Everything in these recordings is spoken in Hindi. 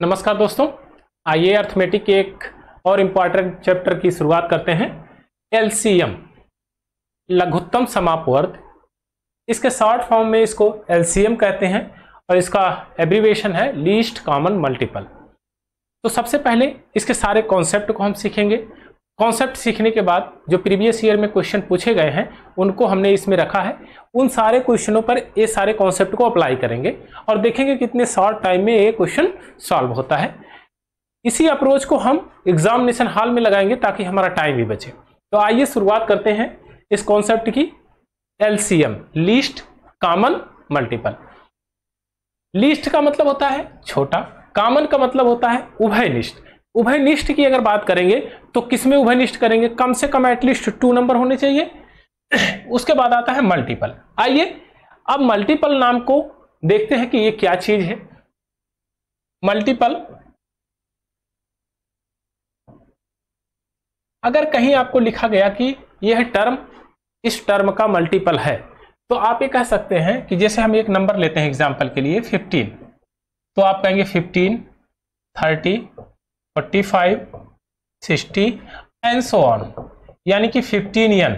नमस्कार दोस्तों, आइए अर्थमेटिक के एक और इम्पॉर्टेंट चैप्टर की शुरुआत करते हैं। एलसीएम, लघुत्तम समापवर्ग। इसके शॉर्ट फॉर्म में इसको एलसीएम कहते हैं और इसका एब्रीविएशन है लीस्ट कॉमन मल्टीपल। तो सबसे पहले इसके सारे कॉन्सेप्ट को हम सीखेंगे। कॉन्सेप्ट सीखने के बाद जो प्रीवियस ईयर में क्वेश्चन पूछे गए हैं उनको हमने इसमें रखा है। उन सारे क्वेश्चनों पर ये सारे कॉन्सेप्ट को अप्लाई करेंगे और देखेंगे कितने शॉर्ट टाइम में ये क्वेश्चन सॉल्व होता है। इसी अप्रोच को हम एग्जामिनेशन हॉल में लगाएंगे ताकि हमारा टाइम भी बचे। तो आइए शुरुआत करते हैं इस कॉन्सेप्ट की। LCM, least common multiple. Least का मतलब होता है छोटा, कॉमन का मतलब होता है उभयनिष्ठ। उभयनिष्ठ की अगर बात करेंगे तो किसमें उभयनिष्ठ करेंगे? कम से कम एटलीस्ट 2 नंबर होने चाहिए। उसके बाद आता है मल्टीपल। आइए अब मल्टीपल नाम को देखते हैं कि ये क्या चीज है। मल्टीपल, अगर कहीं आपको लिखा गया कि यह टर्म इस टर्म का मल्टीपल है तो आप ये कह सकते हैं कि जैसे हम एक नंबर लेते हैं एग्जांपल के लिए 15, तो आप कहेंगे 15, 30, 45, 60 एंड सो ऑन, यानी कि 15n,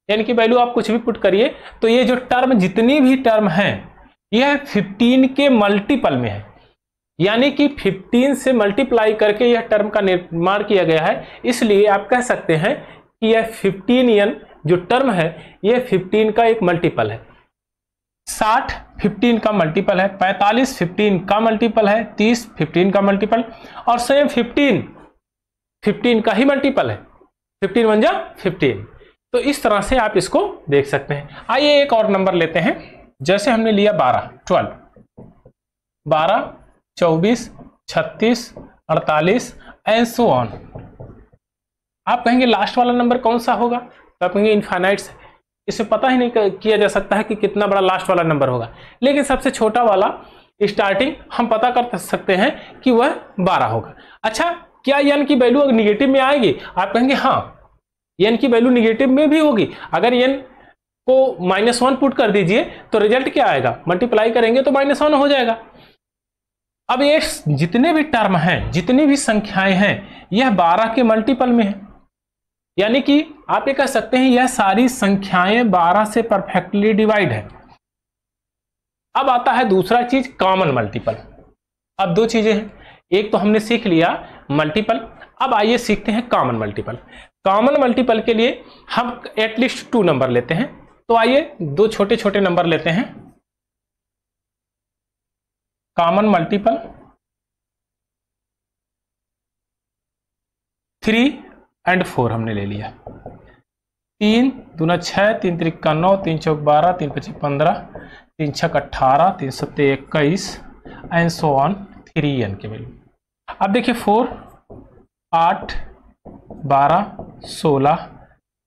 यानी कि वैल्यू आप कुछ भी पुट करिए तो ये जो टर्म, जितनी भी टर्म है यह 15 के मल्टीपल में है, यानी कि 15 से मल्टीप्लाई करके यह टर्म का निर्माण किया गया है। इसलिए आप कह सकते हैं कि यह 15n जो टर्म है यह 15 का एक मल्टीपल है। 60 15 का मल्टीपल है, 45 15 का मल्टीपल है, 30 15 का मल्टीपल, और सेम 15 का ही मल्टीपल है। 15 1 जा 15। तो इस तरह से आप इसको देख सकते हैं। आइए एक और नंबर लेते हैं। जैसे हमने लिया 12, 12, 24, 36, 48 एंड सो ऑन। आप कहेंगे लास्ट वाला नंबर कौन सा होगा? तो आप कहेंगे इनफाइनाइट। इसे पता ही नहीं किया जा सकता है कि कितना बड़ा लास्ट वाला नंबर होगा, लेकिन सबसे छोटा वाला स्टार्टिंग हम पता कर सकते हैं कि वह 12 होगा। अच्छा, क्या n की वैल्यू निगेटिव में आएगी? आप कहेंगे हाँ, n की वैल्यू निगेटिव में भी होगी। अगर n को -1 पुट कर दीजिए तो रिजल्ट क्या आएगा? मल्टीप्लाई करेंगे तो -1 हो जाएगा। अब ये जितने भी टर्म हैं, जितनी भी संख्याएं हैं, यह 12 के मल्टीपल में है, यानी कि आप ये कह सकते हैं यह सारी संख्याएं 12 से परफेक्टली डिवाइड है। अब आता है दूसरा चीज, कॉमन मल्टीपल। अब दो चीजें हैं, एक तो हमने सीख लिया मल्टीपल, अब आइए सीखते हैं कॉमन मल्टीपल। कॉमन मल्टीपल के लिए हम एटलीस्ट 2 नंबर लेते हैं। तो आइए 2 छोटे छोटे नंबर लेते हैं। कॉमन मल्टीपल 3 एंड 4 हमने ले लिया। 3 दूना 6, 3 त्रिका 9, 3 चौक 12, 3 पची 15, 3 छक 18, 3 सत्ते 21 एंड सो ऑन 3n के वैल्यू। अब देखिए 4, 8, 12, 16,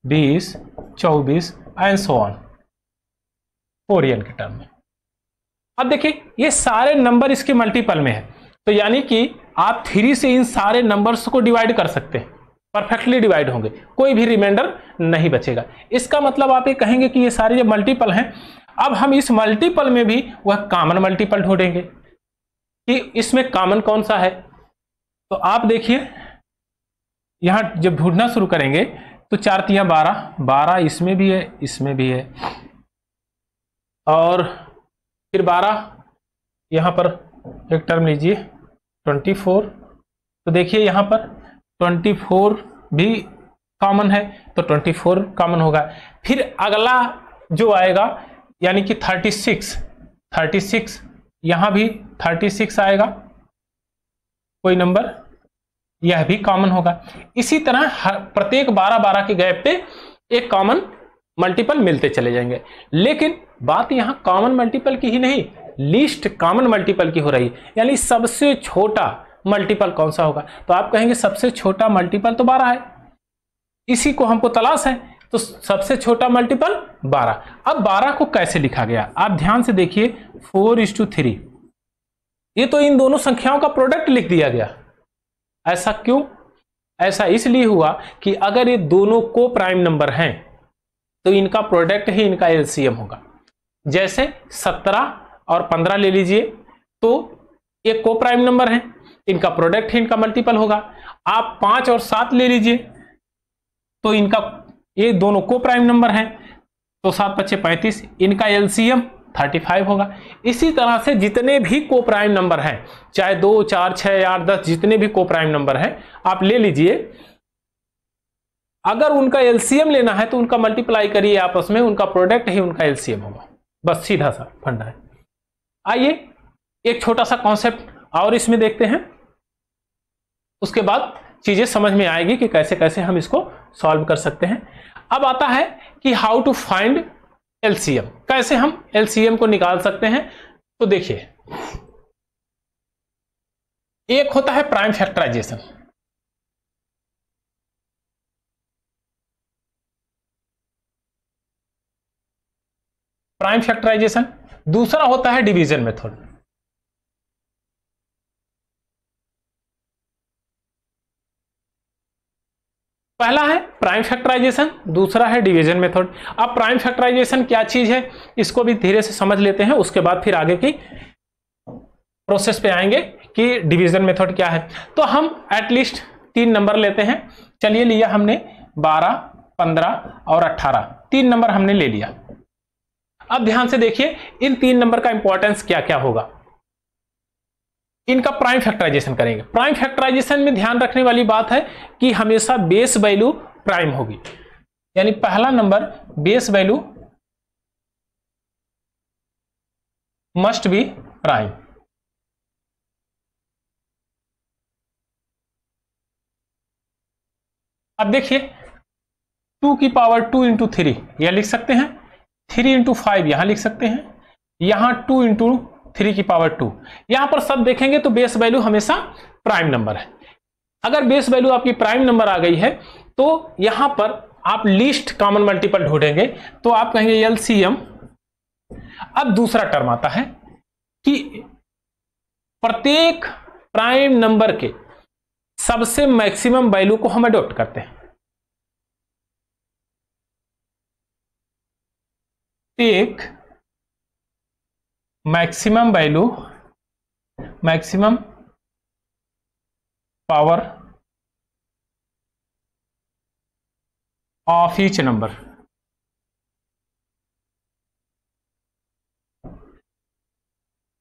20, 24 एंड सो ऑन 4n के टर्म में। अब देखिए ये सारे नंबर इसके मल्टीपल में है, तो यानी कि आप 3 से इन सारे नंबर्स को डिवाइड कर सकते हैं, परफेक्टली डिवाइड होंगे, कोई भी रिमाइंडर नहीं बचेगा। इसका मतलब आप ये कहेंगे कि ये सारे जो मल्टीपल हैं, अब हम इस मल्टीपल में भी वह कॉमन मल्टीपल ढूंढेंगे कि इसमें कॉमन कौन सा है। तो आप देखिए यहां जब ढूंढना शुरू करेंगे तो 4 तिया 12, 12 इसमें भी है, इसमें भी है, और फिर 12 यहां पर एक टर्म लीजिए 24। तो देखिए यहां पर 24 भी कॉमन है, तो 24 कॉमन होगा। फिर अगला जो आएगा यानी कि 36 यहां भी 36 आएगा कोई नंबर, यह भी कॉमन होगा। इसी तरह प्रत्येक 12-12 के गैप पे एक कॉमन मल्टीपल मिलते चले जाएंगे। लेकिन बात यहां कॉमन मल्टीपल की ही नहीं, लीस्ट कॉमन मल्टीपल की हो रही है, यानी सबसे छोटा मल्टीपल कौन सा होगा? तो आप कहेंगे सबसे छोटा मल्टीपल तो 12 है, इसी को हमको तलाश है, तो सबसे छोटा मल्टीपल 12। अब 12 को कैसे लिखा गया आप ध्यान से देखिए, 4:3। ये तो इन दोनों संख्याओं का प्रोडक्ट लिख दिया गया। ऐसा क्यों? ऐसा इसलिए हुआ कि अगर ये दोनों को प्राइम नंबर हैं तो इनका प्रोडक्ट ही इनका एलसीएम होगा। जैसे 17 और 15 ले लीजिए, तो ये को प्राइम नंबर है, इनका प्रोडक्ट ही इनका मल्टीपल होगा। आप 5 और 7 ले लीजिए, तो इनका ये दोनों को प्राइम नंबर हैं, तो 7 बचे 35, इनका एलसीएम 35 होगा। इसी तरह से जितने भी को प्राइम नंबर हैं, चाहे 2, 4, 6, 8, 10 जितने भी को प्राइम नंबर हैं आप ले लीजिए। अगर उनका एलसीएम लेना है तो उनका मल्टीप्लाई करिए आपस में, उनका प्रोडक्ट ही उनका एलसीएम होगा। बस सीधा सा फंडा है। आइए एक छोटा सा कॉन्सेप्ट और इसमें देखते हैं, उसके बाद चीजें समझ में आएगी कि कैसे कैसे हम इसको सॉल्व कर सकते हैं। अब आता है कि हाउ टू फाइंड एलसीएम, कैसे हम एलसीएम को निकाल सकते हैं। तो देखिए, एक होता है प्राइम फैक्टराइजेशन, प्राइम फैक्टराइजेशन, दूसरा होता है डिवीजन मेथड। पहला है प्राइम फैक्टराइजेशन, दूसरा है डिवीजन मेथड। अब प्राइम फैक्टराइजेशन क्या चीज है इसको भी धीरे से समझ लेते हैं, उसके बाद फिर आगे की प्रोसेस पे आएंगे कि डिवीजन मेथड क्या है। तो हम एटलीस्ट 3 नंबर लेते हैं। चलिए, लिया हमने 12, 15 और 18, 3 नंबर हमने ले लिया। अब ध्यान से देखिए इन 3 नंबर का इंपॉर्टेंस क्या क्या होगा। इनका प्राइम फैक्टराइजेशन करेंगे। प्राइम फैक्टराइजेशन में ध्यान रखने वाली बात है कि हमेशा बेस वैल्यू प्राइम होगी, यानी पहला number base value must be prime. अब देखिए 2 की पावर 2 इंटू 3 यह लिख सकते हैं, 3 इंटू 5 यहां लिख सकते हैं, यहां 2 इंटू 3 की पावर 2। यहां पर सब देखेंगे तो बेस वैल्यू हमेशा प्राइम नंबर है। अगर बेस वैल्यू आपकी प्राइम नंबर आ गई है तो यहां पर आप लीस्ट कॉमन मल्टीपल ढूंढेंगे, तो आप कहेंगे एलसीएम। अब दूसरा टर्म आता है कि प्रत्येक प्राइम नंबर के सबसे मैक्सिमम वैल्यू को हम अडॉप्ट करते हैं। एक maximum value, maximum power of each number.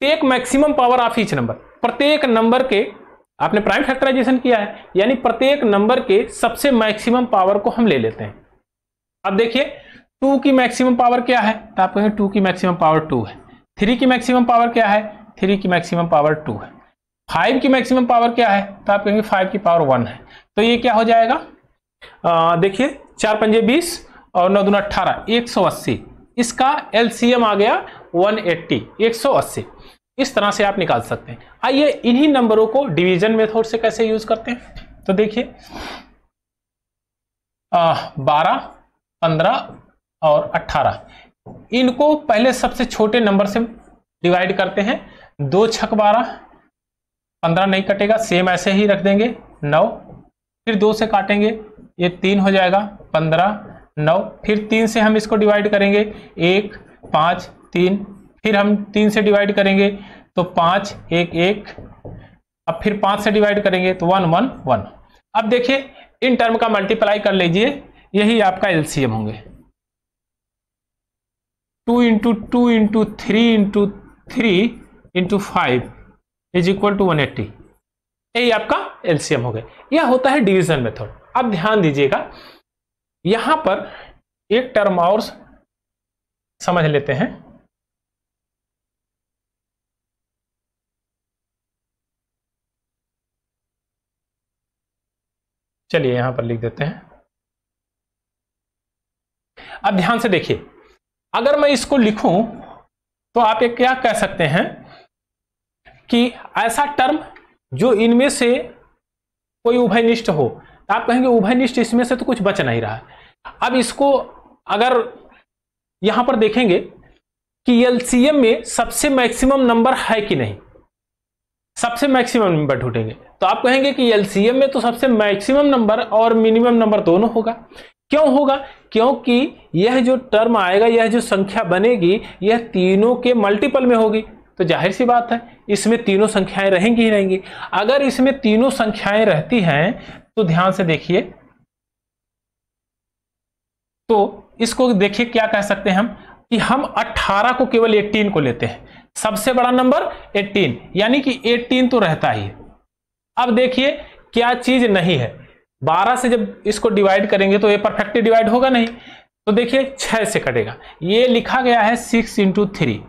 एक maximum power of each number, प्रत्येक नंबर के, आपने प्राइम फैक्टराइजेशन किया है यानी प्रत्येक नंबर के सबसे मैक्सिमम पावर को हम ले लेते हैं। अब देखिए 2 की मैक्सिमम पावर क्या है, तो आप कहेंगे 2 की मैक्सिमम पावर 2 है। 3 की मैक्सिमम पावर क्या है, 3 की मैक्सिमम पावर 2 है। 5 की मैक्सिमम पावर क्या है, तो आप कहेंगे 5 की पावर 1 है। तो ये क्या हो जाएगा, देखिए 4 पंजे 20 और 9 दूना 18, 180। इसका एलसीएम आ गया 180, 180। इस तरह से आप निकाल सकते हैं। आइए इन्हीं नंबरों को डिवीजन मेथड से कैसे यूज करते हैं। तो देखिए 12, 15 और 18, इनको पहले सबसे छोटे नंबर से डिवाइड करते हैं। 2 छक 12, 15 नहीं कटेगा, सेम ऐसे ही रख देंगे। 9, फिर 2 से काटेंगे, ये 3 हो जाएगा, 15, 9, फिर 3 से हम इसको डिवाइड करेंगे, 1, 5, 3, फिर हम 3 से डिवाइड करेंगे तो 5, 1, 1, अब फिर 5 से डिवाइड करेंगे तो 1, 1, 1। अब देखिए इन टर्म का मल्टीप्लाई कर लीजिए, यही आपका एलसीएम होंगे। 2 into 2 into 3 into 3 into 5 is equal to 180, यही आपका एलसीएम हो गया। यह होता है डिवीजन मेथड। अब ध्यान दीजिएगा, यहां पर एक टर्म और समझ लेते हैं। चलिए यहां पर लिख देते हैं। अब ध्यान से देखिए, अगर मैं इसको लिखूं तो आप एक क्या कह सकते हैं कि ऐसा टर्म जो इनमें से कोई उभयनिष्ठ हो, तो आप कहेंगे उभयनिष्ठ इसमें से तो कुछ बच नहीं रहा है। अब इसको अगर यहां पर देखेंगे कि एलसीएम में सबसे मैक्सिमम नंबर है कि नहीं, सबसे मैक्सिमम नंबर ढूंढेंगे तो आप कहेंगे कि एलसीएम में तो सबसे मैक्सिमम नंबर और मिनिमम नंबर दोनों होगा। क्यों होगा, क्योंकि यह जो टर्म आएगा, यह जो संख्या बनेगी, यह तीनों के मल्टीपल में होगी। तो जाहिर सी बात है इसमें तीनों संख्याएं रहेंगी ही रहेंगी। अगर इसमें तीनों संख्याएं रहती हैं तो ध्यान से देखिए, तो इसको देखिए क्या कह सकते हैं हम कि हम 18 को केवल 18 को लेते हैं, सबसे बड़ा नंबर 18, यानी कि 18 तो रहता ही है। अब देखिए क्या चीज नहीं है, 12 से जब इसको डिवाइड करेंगे तो ये परफेक्टली डिवाइड होगा नहीं, तो देखिए 6 से कटेगा। ये लिखा गया है 6 × 3,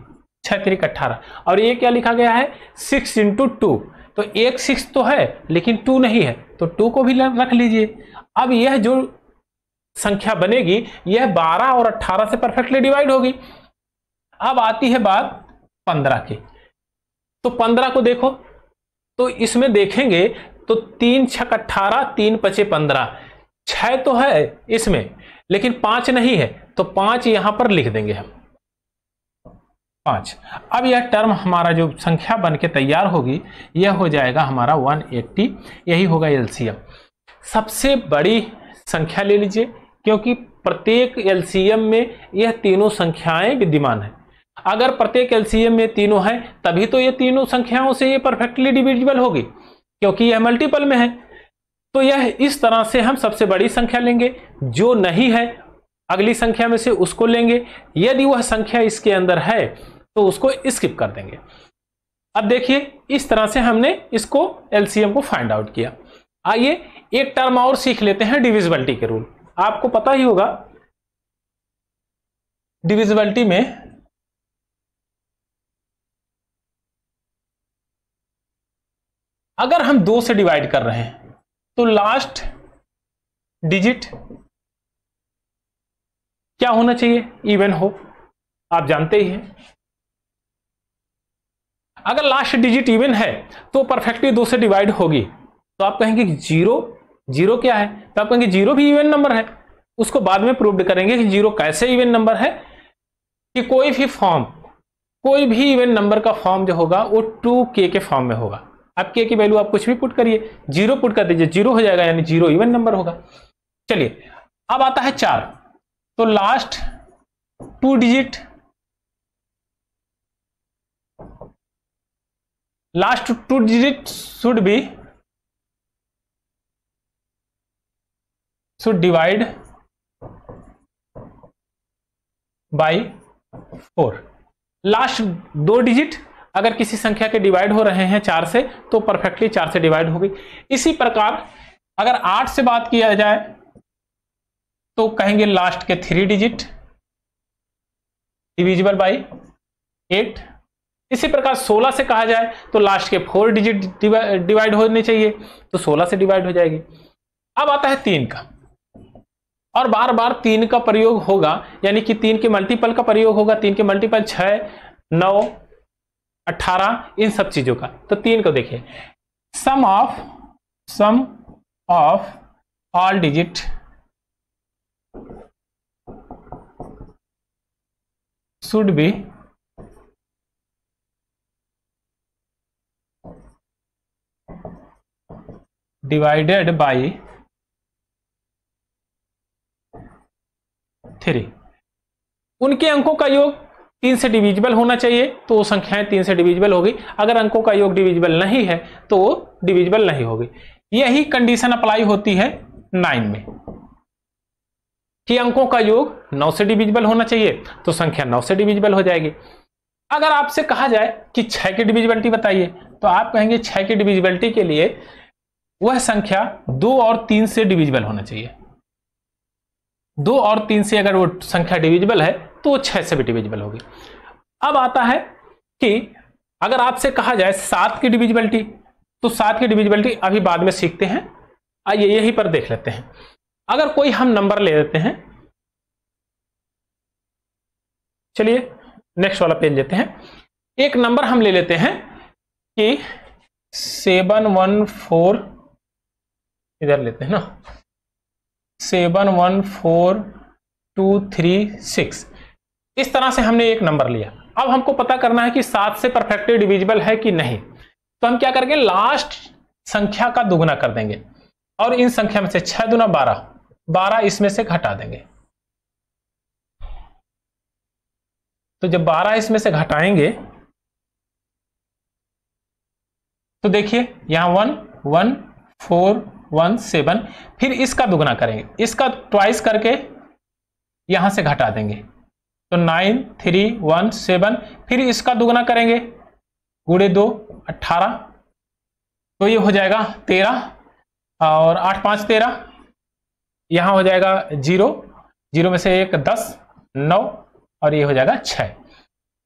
6 3 18, और ये क्या लिखा गया है 6 × 2, तो एक 6 तो है लेकिन 2 नहीं है, तो 2 को भी रख लीजिए। अब यह जो संख्या बनेगी यह 12 और 18 से परफेक्टली डिवाइड होगी। अब आती है बात 15 की, तो 15 को देखो, तो इसमें देखेंगे तो 3 छक 18, 3 पचे 15, 6 तो है इसमें लेकिन 5 नहीं है, तो 5 यहां पर लिख देंगे हम 5। अब यह टर्म हमारा जो संख्या बन के तैयार होगी यह हो जाएगा हमारा 180, यही होगा एलसीएम। सबसे बड़ी संख्या ले लीजिए क्योंकि प्रत्येक एलसीएम में यह तीनों संख्याएं विद्यमान है। अगर प्रत्येक एलसीएम में तीनों है तभी तो ये तीनों संख्याओं से ये परफेक्टली डिविजिबल होगी, क्योंकि यह मल्टीपल में है। तो यह इस तरह से हम सबसे बड़ी संख्या लेंगे, जो नहीं है अगली संख्या में से उसको लेंगे, यदि वह संख्या इसके अंदर है तो उसको स्किप कर देंगे। अब देखिए इस तरह से हमने इसको एलसीएम को फाइंड आउट किया। आइए एक टर्म और सीख लेते हैं, डिविजिबिलिटी के रूल। आपको पता ही होगा डिविजिबिलिटी में अगर हम 2 से डिवाइड कर रहे हैं तो लास्ट डिजिट क्या होना चाहिए, इवन हो, आप जानते ही हैं। अगर लास्ट डिजिट इवन है तो परफेक्टली 2 से डिवाइड होगी, तो आप कहेंगे कि जीरो क्या है, तो आप कहेंगे जीरो भी इवन नंबर है। उसको बाद में प्रूव करेंगे कि जीरो कैसे इवन नंबर है, कि कोई भी इवन नंबर का फॉर्म जो होगा वो 2k के फॉर्म में होगा। आप k की वैल्यू आप कुछ भी पुट करिए, 0 पुट कर दीजिए, 0 हो जाएगा, यानी 0 इवन नंबर होगा। चलिए अब आता है 4, तो last 2 digit, last 2 digit should divide by 4। Last 2 digit अगर किसी संख्या के डिवाइड हो रहे हैं 4 से तो परफेक्टली 4 से डिवाइड होगी। इसी प्रकार अगर 8 से बात किया जाए तो कहेंगे लास्ट के 3 डिजिट डिविजिबल बाय 8। इसी प्रकार 16 से कहा जाए तो लास्ट के 4 डिजिट डिवाइड होने चाहिए, तो 16 से डिवाइड हो जाएगी। अब आता है 3 का, और बार बार 3 का प्रयोग होगा, यानी कि 3 के मल्टीपल का प्रयोग होगा। 3 के मल्टीपल 6, 9, 18, इन सब चीजों का। तो 3 को देखिए, sum of all digit should be divided by 3। उनके अंकों का योग 3 से डिविजिबल होना चाहिए, तो वो संख्याएं 3 से डिविजिबल होगी। अगर अंकों का योग डिविजिबल नहीं है तो वो डिविजिबल नहीं होगी। यही कंडीशन अप्लाई होती है 9 में, कि अंकों का योग 9 से डिविजिबल होना चाहिए, तो संख्या 9 से डिविजिबल हो जाएगी। अगर आपसे कहा जाए कि 6 की डिविजिबिलिटी बताइए, तो आप कहेंगे 6 की डिविजिबिलिटी के लिए वह संख्या 2 और 3 से डिविजिबल होना चाहिए। 2 और 3 से अगर वो संख्या डिविजिबल है तो वो 6 से भी डिविजिबल होगी। अब आता है कि अगर आपसे कहा जाए 7 की डिविजिबिलिटी, तो 7 की डिविजिबिलिटी अभी बाद में सीखते हैं, आइए यहीं पर देख लेते हैं। अगर कोई हम नंबर ले लेते हैं, चलिए नेक्स्ट वाला पेज लेते हैं। एक नंबर हम ले लेते हैं कि 714, इधर लेते हैं ना, 714,236। इस तरह से हमने एक नंबर लिया। अब हमको पता करना है कि 7 से परफेक्टली डिविजिबल है कि नहीं, तो हम क्या करेंगे, लास्ट संख्या का दुगुना कर देंगे, और इन संख्या में से 6 दूना 12, 12 इसमें से घटा देंगे। तो जब 12 इसमें से घटाएंगे तो देखिए यहाँ 1 1 4 1 7, फिर इसका दुगना करेंगे, इसका ट्वाइस करके यहां से घटा देंगे, तो 9 3 1 7, फिर इसका दुगना करेंगे, गुणे 2 18, तो ये हो जाएगा 13, और 8 5 13, यहां हो जाएगा 0 0 में से 1 10 9, और ये हो जाएगा 6।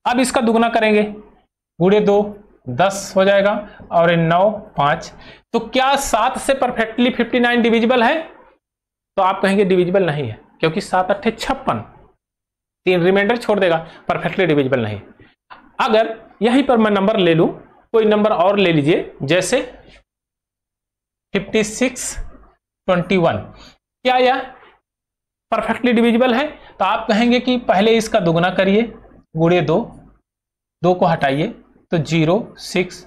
अब इसका दुगना करेंगे, गुणे 2 10 हो जाएगा, और 9 5। तो क्या 7 से परफेक्टली 59 डिविजिबल है? तो आप कहेंगे डिविजिबल नहीं है, क्योंकि 7 8 56, 3 रिमाइंडर छोड़ देगा, परफेक्टली डिविजिबल नहीं। अगर यहीं पर मैं नंबर ले लूं, कोई नंबर और ले लीजिए, जैसे 56 21, क्या यह परफेक्टली डिविजिबल है? तो आप कहेंगे कि पहले इसका दुगना करिए, गुणे 2 2 को हटाइए, तो 0 6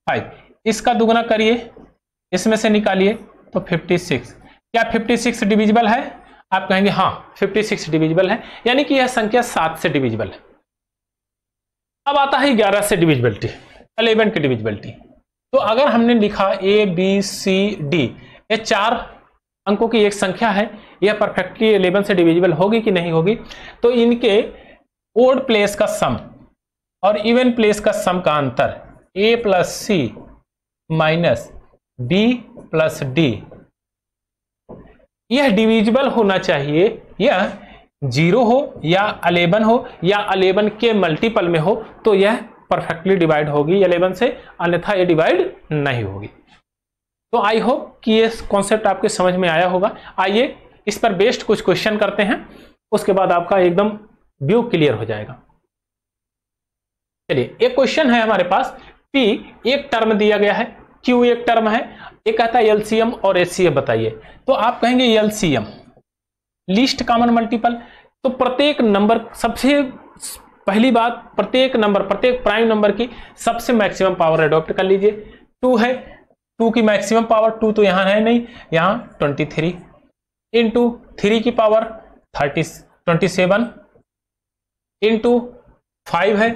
5, इसका दुगना करिए, इसमें से निकालिए, तो 56। क्या 56 डिविजिबल है? आप कहेंगे हाँ 56 डिविजिबल है, यानी कि यह संख्या 7 से डिविजिबल है। अब आता है 11 से डिविजिबिलिटी, 11 की डिविजिबिलिटी। तो अगर हमने लिखा A B C D, ये 4 अंकों की एक संख्या है, यह परफेक्टली 11 से डिविजिबल होगी कि नहीं होगी? तो इनके ओड प्लेस का सम और इवन प्लेस का सम का अंतर A plus C minus B plus D, यह डिविजिबल होना चाहिए। यह 0 हो या 11 हो या 11 के मल्टीपल में हो, तो यह परफेक्टली डिवाइड होगी 11 से, अन्यथा ये डिवाइड नहीं होगी। तो आई होप कि ये कॉन्सेप्ट आपके समझ में आया होगा। आइए इस पर बेस्ड कुछ क्वेश्चन करते हैं, उसके बाद आपका एकदम व्यू क्लियर हो जाएगा। चलिए, एक क्वेश्चन है हमारे पास, P एक टर्म दिया गया है, Q एक टर्म है, एक कहता है एलसीएम और एचसीएफ बताइए। तो आप कहेंगे एलसीएम, लीस्ट कॉमन मल्टीपल। तो प्रत्येक नंबर, सबसे पहली बात, प्रत्येक नंबर, प्रत्येक प्राइम नंबर की सबसे मैक्सिमम पावर अडॉप्ट कर लीजिए। 2 है, 2 की मैक्सिमम पावर, 2 तो यहां है नहीं, यहां 23 इंटू 3 की पावर 27 इंटू 5 है,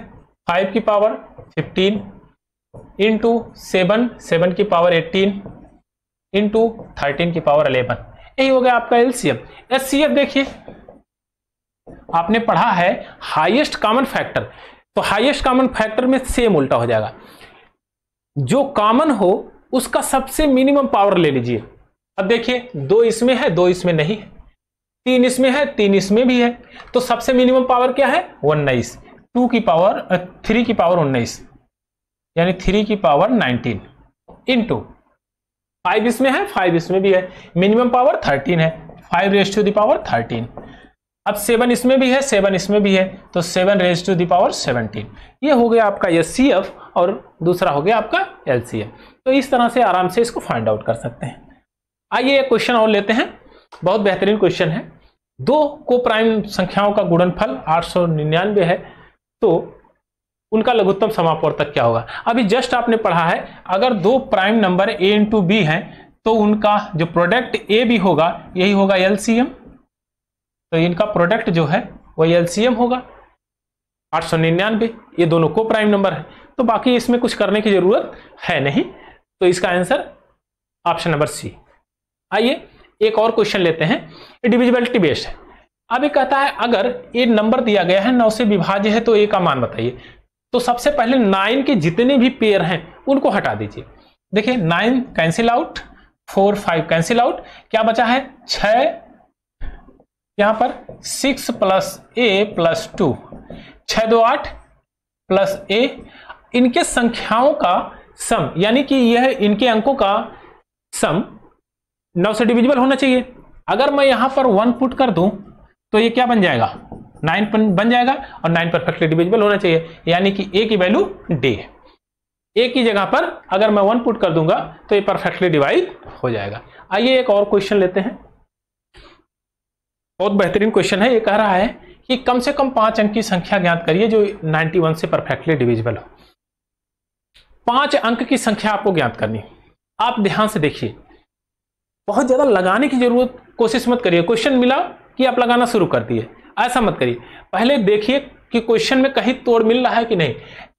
5 की पावर 15 इंटू 7 की पावर 18 इंटू 13 की पावर 11। यही हो गया आपका एलसीएम। एचसीएफ देखिए, आपने पढ़ा है हाईएस्ट कॉमन फैक्टर, तो हाईएस्ट कॉमन फैक्टर में सेम उल्टा हो जाएगा, जो कॉमन हो उसका सबसे मिनिमम पावर ले लीजिए। अब देखिए 2 इसमें है, 2 इसमें नहीं है, 3 इसमें है, 3 इसमें भी है, तो सबसे मिनिमम पावर क्या है? 19। 2 की पावर 3 की पावर 19, यानी 3 की पावर 19 इंटू 5 इसमें है, 5 इसमें भी है, मिनिमम पावर 13 है, 5 रेज़ टू द पावर 13। अब 7 इसमें भी है, 7 इसमें भी है, तो 7 रेज़ टू द पावर 17। ये हो गया आपका एचसीएफ और दूसरा हो गया आपका एलसीएम। तो इस तरह से आराम से इसको फाइंड आउट कर सकते हैं। आइए एक क्वेश्चन और लेते हैं, बहुत बेहतरीन क्वेश्चन है। 2 को प्राइम संख्याओं का गुणनफल 899 है, तो उनका लघुत्तम समापवर्तक क्या होगा? अभी जस्ट आपने पढ़ा है, अगर 2 prime number a into B है, तो उनका जो प्रोडक्ट ए बी होगा, यही होगा एलसीएम। तो इनका प्रोडक्ट जो है वही एलसीएम होगा 899। ये दोनों को प्राइम नंबर है, तो बाकी इसमें कुछ करने की जरूरत है नहीं, तो इसका आंसर ऑप्शन नंबर सी। आइए एक और क्वेश्चन लेते हैं, डिविजिबिलिटी बेस्ड है। अब ये कहता है अगर ये नंबर दिया गया है 9 से विभाज्य है, तो ए का मान बताइए। तो सबसे पहले 9 के जितने भी पेयर हैं उनको हटा दीजिए। देखिए 9 कैंसिल आउट, 4 5 कैंसिल आउट, क्या बचा है 6, यहां पर 6 plus a plus 2, 6 2 8 plus a, इनके संख्याओं का सम, यानी कि यह इनके अंकों का सम 9 से डिविजिबल होना चाहिए। अगर मैं यहां पर 1 पुट कर दूं तो ये क्या बन जाएगा? 9 बन जाएगा, और 9 परफेक्टली डिविजिबल होना चाहिए, यानी कि a की वैल्यू d है। a की जगह पर अगर मैं 1 पुट कर दूंगा तो ये परफेक्टली डिवाइड हो जाएगा। आइए एक और क्वेश्चन लेते हैं, बहुत बेहतरीन क्वेश्चन है। ये कह रहा है कि कम से कम 5 अंक की संख्या ज्ञात करिए जो 91 से परफेक्टली डिविजिबल हो। 5 अंक की संख्या आपको ज्ञात करनी। आप ध्यान से देखिए, बहुत ज्यादा लगाने की जरूरत कोशिश मत करिए। क्वेश्चन मिला कि आप लगाना शुरू कर दिए, ऐसा मत करिए। पहले देखिए कि क्वेश्चन में कहीं तोड़ मिल रहा है कि नहीं।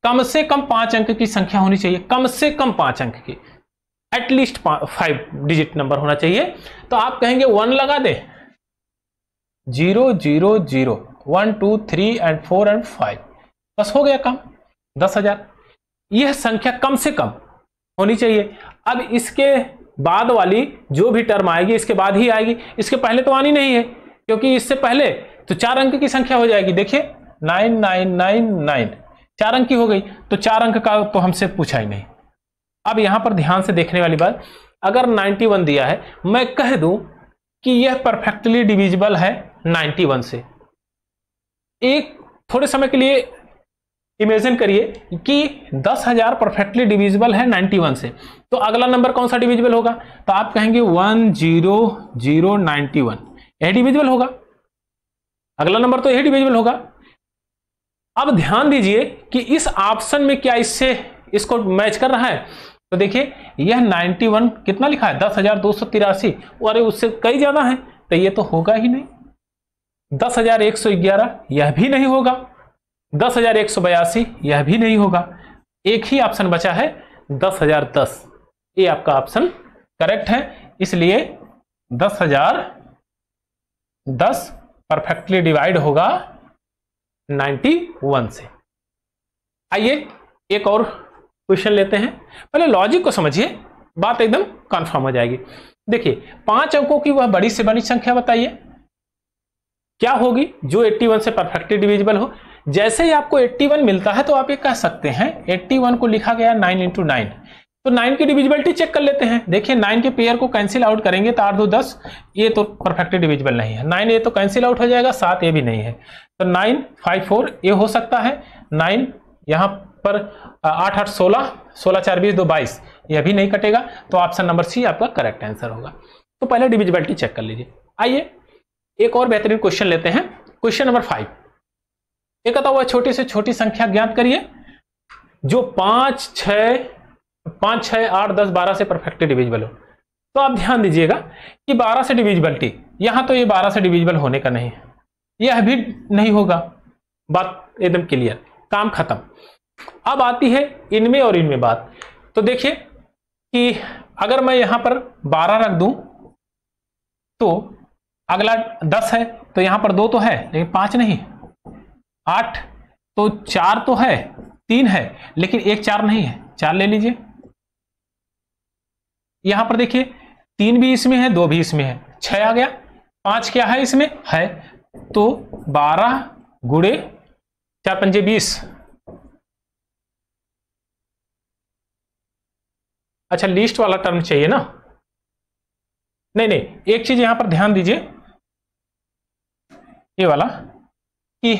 कम से कम 5 अंक की संख्या होनी चाहिए, कम से कम 5 अंक की, एटलीस्ट 5 डिजिट नंबर होना चाहिए। तो आप कहेंगे 1 लगा दे, 0 0 0 1 2 3 एंड 4 एंड 5, बस हो गया काम, 10,000। यह संख्या कम से कम होनी चाहिए। अब इसके बाद वाली जो भी टर्म आएगी इसके बाद ही आएगी, इसके पहले तो आनी नहीं है, क्योंकि इससे पहले तो 4 अंक की संख्या हो जाएगी। देखिए 9999 4 अंक की हो गई, तो 4 अंक का तो हमसे पूछा ही नहीं। अब यहां पर ध्यान से देखने वाली बात, अगर 91 दिया है, मैं कह दूं कि यह परफेक्टली डिविजिबल है 91 से। एक थोड़े समय के लिए इमेजिन करिए कि 10,000 परफेक्टली डिविजिबल है 91 से, तो अगला नंबर कौन सा डिविजिबल होगा? तो आप कहेंगे 10091, यह डिविजिबल होगा, अगला नंबर तो यही डिविजिबल होगा। अब ध्यान दीजिए कि इस ऑप्शन में क्या इससे इसको मैच कर रहा है। तो देखिए यह 91 कितना लिखा है, 10,283, अरे उससे कई ज्यादा है, तो ये तो होगा ही नहीं। 10,111 यह भी नहीं होगा, 10,182 यह भी नहीं होगा। एक ही ऑप्शन बचा है 10,010, ये आपका ऑप्शन करेक्ट है। इसलिए 10,010 परफेक्टली डिवाइड होगा 91 से। आइए एक और क्वेश्चन लेते हैं। पहले लॉजिक को समझिए, बात एकदम कंफर्म हो जाएगी। देखिए 5 अंकों की वह बड़ी से बड़ी संख्या बताइए, क्या होगी जो 81 से परफेक्टली डिविजिबल हो। जैसे ही आपको 81 मिलता है तो आप ये कह सकते हैं 81 को लिखा गया 9 × 9, तो 9 की डिविजिबिलिटी चेक कर लेते हैं। देखिए 9 के पेयर को कैंसिल आउट करेंगे तो 8 2 10, ये तो परफेक्टली डिविजिबल नहीं है। 9 ये तो कैंसिल आउट हो जाएगा, 7 ये भी नहीं है, तो 9 5 4 ये हो सकता है। 9 यहां पर 8 8 16, 16 4 20 2 22, यह भी नहीं कटेगा, तो ऑप्शन नंबर सी आपका करेक्ट आंसर होगा। तो पहले डिविजिबिलिटी चेक कर लीजिए। आइए एक और बेहतरीन क्वेश्चन लेते हैं, क्वेश्चन नंबर 5। एक कहता हुआ छोटी से छोटी संख्या ज्ञात करिए जो 5 6 8 10 12 से परफेक्टली डिविजिबल हो। तो आप ध्यान दीजिएगा कि 12 से डिविजिबिलिटी, यहां तो ये 12 से डिविजिबल होने का नहीं है, यह भी नहीं होगा, बात एकदम क्लियर, काम खत्म। अब आती है इनमें और इनमें बात। तो देखिए कि अगर मैं यहां पर 12 रख दूं तो अगला 10 है, तो यहां पर 2 तो है लेकिन 5 नहीं, 8 तो 4 तो है, 3 है लेकिन एक 4 नहीं है, 4 ले लीजिए। यहां पर देखिए 3 भी इसमें है, 2 भी इसमें है, 6 आ गया। 5 क्या है इसमें है, तो 12 गुणे 4 पंजे 20। अच्छा लिस्ट वाला टर्म चाहिए ना, नहीं नहीं, एक चीज यहां पर ध्यान दीजिए, ये वाला कि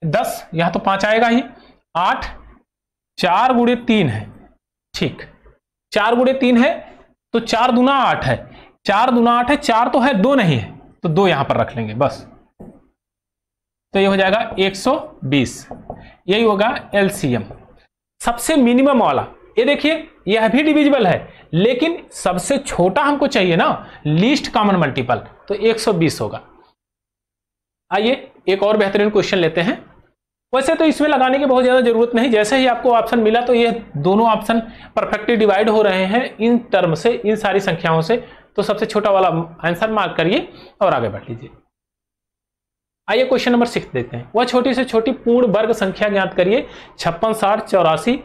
10 यहां तो 5 आएगा ही, 8 4 गुणे 3 है, ठीक, 4 गुणे 3 है तो 4 दूना 8 है, 4 दूना 8 है, 4 तो है 2 नहीं है, तो 2 यहां पर रख लेंगे बस, तो ये हो जाएगा 120, यही होगा एलसीएम। सबसे मिनिमम वाला ये देखिए यह भी डिविजिबल है, लेकिन सबसे छोटा हमको चाहिए ना, लीस्ट कॉमन मल्टीपल, तो 120 होगा। आइए एक और बेहतरीन क्वेश्चन लेते हैं। वैसे तो इसमें लगाने की बहुत ज्यादा जरूरत नहीं, जैसे ही आपको ऑप्शन मिला तो ये दोनों ऑप्शन परफेक्टली डिवाइड हो रहे हैं इन टर्म से, इन सारी संख्याओं से, तो सबसे छोटा वाला आंसर मार्क करिए और आगे बढ़ लीजिए। आइए क्वेश्चन नंबर 6 देखते हैं। वह छोटी से छोटी पूर्ण वर्ग संख्या ज्ञात करिए 56 60 84